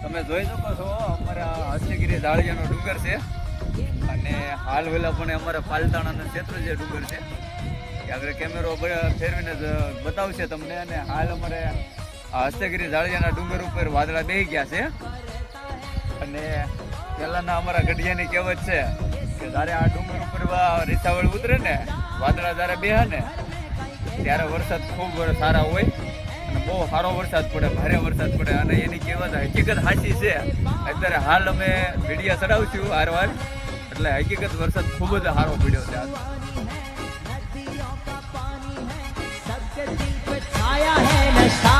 તમે જોઈ શકો છો અમારા હસ્તગીરી ધાળિયાનો ડુંગર છે અને હાલ વેલા પણ અમારા પાલતાણાના ક્ષેત્ર જે ડુંગર છે કે આગળ કેમેરો ફેરવીને બતાવશે તમને. અને હાલ અમારે આ હસ્તગીરી ધાળિયાના ડુંગર ઉપર વાદળા બેહી ગયા છે. અને પહેલાના અમારા ગઢિયાની કહેવત છે કે જ્યારે આ ડુંગર ઉપર રીસાવળ ઉતરે ને વાદળા જ્યારે બેહે ને ત્યારે વરસાદ ખૂબ સારા હોય અને બહુ સારો વરસાદ પડે, ભારે વરસાદ પડે. અને એની કહેવત હકીકત સાચી છે. અત્યારે હાલ અમે મીડિયા ચડાવશું હારવાર, એટલે હકીકત વરસાદ ખૂબ જ સારો પડ્યો છે. छाया है नशा